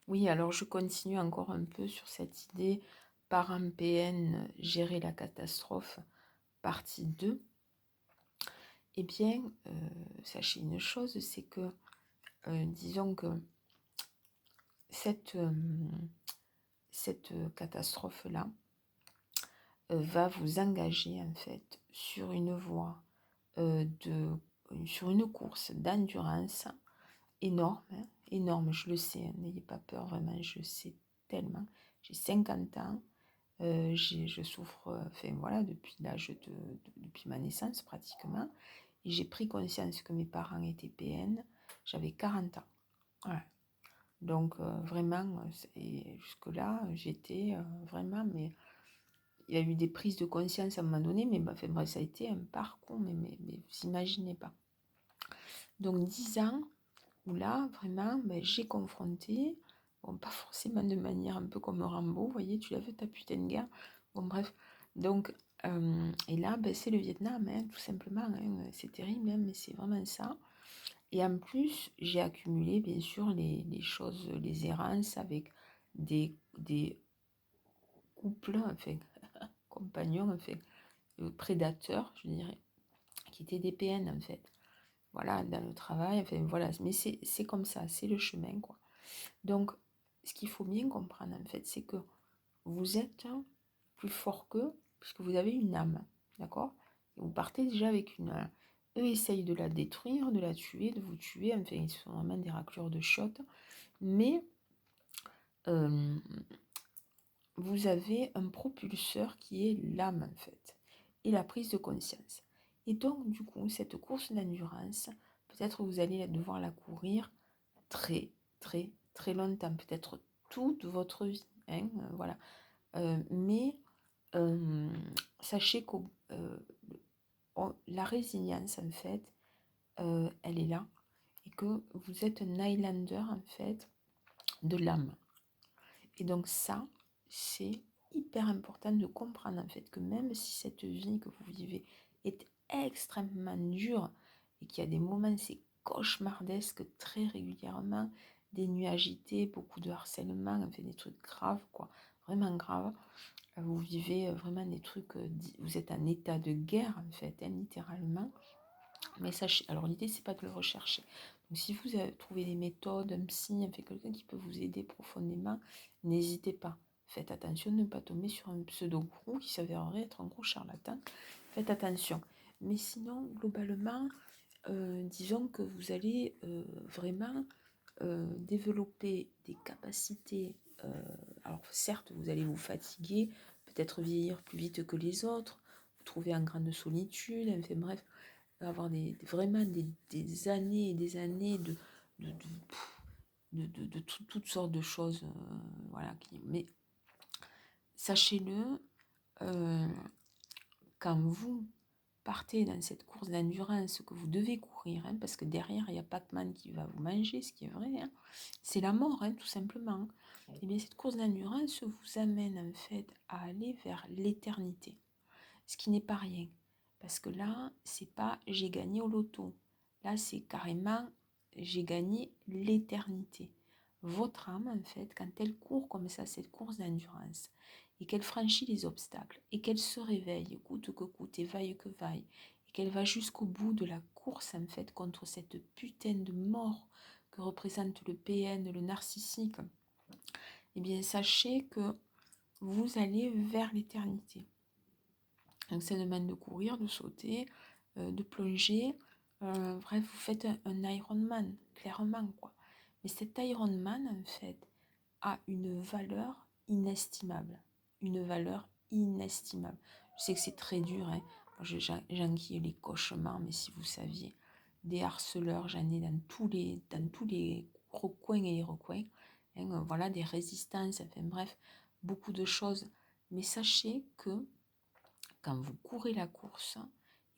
Oui, alors je continue encore un peu sur cette idée parent PN, gérer la catastrophe, partie 2. Eh bien, sachez une chose, c'est que, disons que cette, cette catastrophe-là va vous engager en fait sur une voie, sur une course d'endurance énorme, hein, énorme, je le sais, hein, n'ayez pas peur, vraiment, je sais tellement. J'ai 50 ans, je souffre, enfin voilà, depuis depuis ma naissance pratiquement, et j'ai pris conscience que mes parents étaient PN, j'avais 40 ans. Voilà. Donc vraiment, jusque-là, j'étais vraiment, mais il y a eu des prises de conscience à un moment donné, mais bah, enfin, bref, ça a été un parcours, mais vous imaginez pas. Donc 10 ans, où là, vraiment, ben, j'ai confronté, bon, pas forcément de manière un peu comme Rambo, vous voyez, tu l'as vu ta putain de guerre. Bon, bref. Donc, et là, ben, c'est le Vietnam, hein, tout simplement. Hein, c'est terrible, hein, mais c'est vraiment ça. Et en plus, j'ai accumulé, bien sûr, les choses, les errances avec des couples, enfin, compagnons, enfin, prédateurs, je dirais, qui étaient des PN, en fait. Voilà, dans le travail, enfin, voilà. Mais c'est comme ça, c'est le chemin, quoi. Donc, ce qu'il faut bien comprendre, en fait, c'est que vous êtes plus fort qu'eux, puisque vous avez une âme, d'accord? Et vous partez déjà avec une âme. Eux essayent de la détruire, de la tuer, de vous tuer, enfin, ils sont vraiment des raclures de chiottes, mais euh, vous avez un propulseur qui est l'âme, en fait, et la prise de conscience. Et donc, du coup, cette course d'endurance, peut-être vous allez devoir la courir très, très, très longtemps, peut-être toute votre vie, hein, voilà. Mais euh, sachez que la résilience, en fait, elle est là, et que vous êtes un Highlander, en fait, de l'âme. Et donc ça, c'est hyper important de comprendre, en fait, que même si cette vie que vous vivez est extrêmement dure, et qu'il y a des moments, c'est cauchemardesque très régulièrement, des nuits agitées, beaucoup de harcèlement, enfin des trucs graves, quoi, vraiment graves. Vous vivez vraiment des trucs, vous êtes en état de guerre, en fait, hein, littéralement. Mais sachez, alors l'idée, c'est pas de le rechercher. Donc si vous avez trouvé des méthodes, un psy, enfin, quelqu'un qui peut vous aider profondément, n'hésitez pas. Faites attention de ne pas tomber sur un pseudo-gourou qui s'avérerait être un gros charlatan. Faites attention. Mais sinon, globalement, disons que vous allez vraiment développer des capacités. Alors certes, vous allez vous fatiguer, peut-être vieillir plus vite que les autres, vous trouver en grande solitude, enfin bref, avoir vraiment des années et des années de, toutes sortes de choses. Voilà. Mais sachez-le, euh, quand vous partez dans cette course d'endurance que vous devez courir, hein, parce que derrière, il y a Pac-Man qui va vous manger, ce qui est vrai, hein, c'est la mort, hein, tout simplement. Et bien, cette course d'endurance vous amène en fait à aller vers l'éternité, ce qui n'est pas rien. Parce que là, c'est pas j'ai gagné au loto. Là, c'est carrément j'ai gagné l'éternité. Votre âme, en fait, quand elle court comme ça, cette course d'endurance, et qu'elle franchit les obstacles, et qu'elle se réveille, coûte que coûte, et vaille que vaille, et qu'elle va jusqu'au bout de la course, en fait, contre cette putain de mort que représente le PN, le narcissique, eh bien, sachez que vous allez vers l'éternité. Donc ça demande de courir, de sauter, de plonger. Bref, vous faites un Ironman, clairement, quoi. Mais cet Ironman, en fait, a une valeur inestimable. Une valeur inestimable. Je sais que c'est très dur, hein. J'enquille les cauchemars, mais si vous saviez, des harceleurs, j'en ai dans tous les recoins et les recoins. Hein, voilà, des résistances, enfin bref, beaucoup de choses. Mais sachez que quand vous courez la course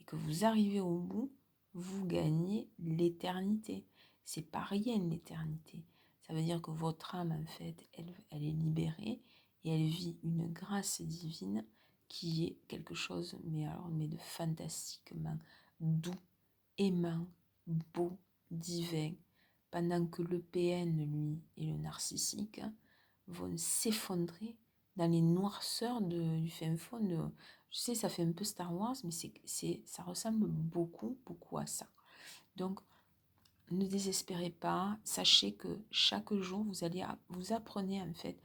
et que vous arrivez au bout, vous gagnez l'éternité. C'est pas rien l'éternité. Ça veut dire que votre âme, en fait, elle est libérée et elle vit une grâce divine qui est quelque chose, mais alors, mais de fantastiquement doux, aimant, beau, divin. pendant que le PN, lui, et le narcissique vont s'effondrer dans les noirceurs du fin fond de... Je sais, ça fait un peu Star Wars, mais ça ressemble beaucoup, beaucoup à ça. Donc, ne désespérez pas. Sachez que chaque jour, vous apprenez en fait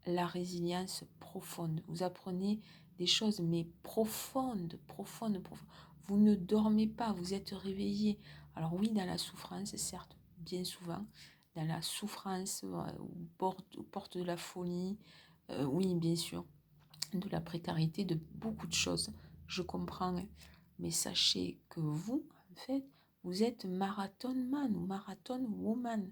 la résilience profonde. Vous apprenez des choses, mais profondes, profondes, profondes. Vous ne dormez pas, vous êtes réveillé. Alors oui, dans la souffrance, certes, bien souvent, dans la souffrance, aux portes de la folie, oui, bien sûr, de la précarité, de beaucoup de choses. Je comprends, hein. Mais sachez que vous, en fait, vous êtes marathon man ou marathon woman.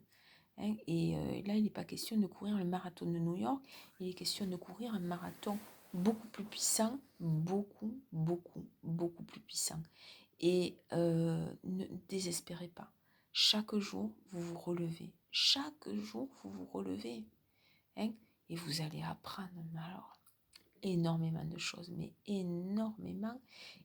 Hein. Et là, il n'est pas question de courir le marathon de New York, il est question de courir un marathon beaucoup plus puissant, beaucoup, beaucoup, beaucoup plus puissant. Et ne désespérez pas. Chaque jour, vous vous relevez. Chaque jour, vous vous relevez. Hein. Et vous allez apprendre, alors, énormément de choses, mais énormément.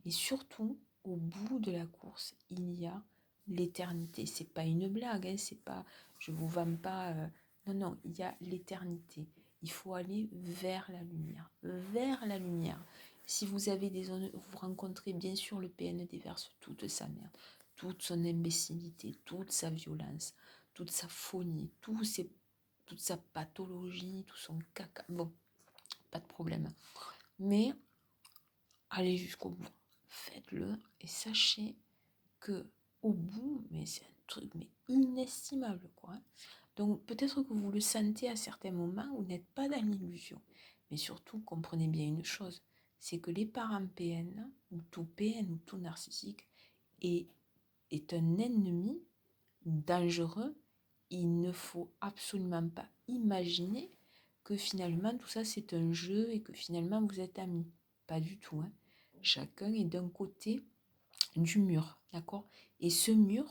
Et surtout, au bout de la course, il y a l'éternité. C'est pas une blague, hein, c'est pas, je vous vends pas. Non, non, il y a l'éternité. Il faut aller vers la lumière, vers la lumière. Si vous avez des zones, vous rencontrez bien sûr le PN déverse toute sa merde, toute son imbécilité, toute sa violence, toute sa folie, toute sa pathologie, tout son caca. Bon, pas de problème. Mais allez jusqu'au bout. Faites-le et sachez que au bout, mais c'est un truc mais inestimable, quoi. Donc peut-être que vous le sentez à certains moments, vous n'êtes pas dans l'illusion. Mais surtout, comprenez bien une chose, c'est que les parents PN, ou tout PN, ou tout narcissique, est, est un ennemi dangereux. Il ne faut absolument pas imaginer que finalement tout ça c'est un jeu et que finalement vous êtes amis. Pas du tout, hein. Chacun est d'un côté du mur, d'accord? Et ce mur,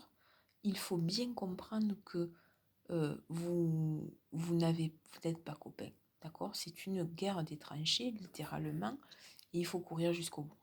il faut bien comprendre que vous n'êtes pas copains, d'accord? C'est une guerre des tranchées, littéralement, et il faut courir jusqu'au bout.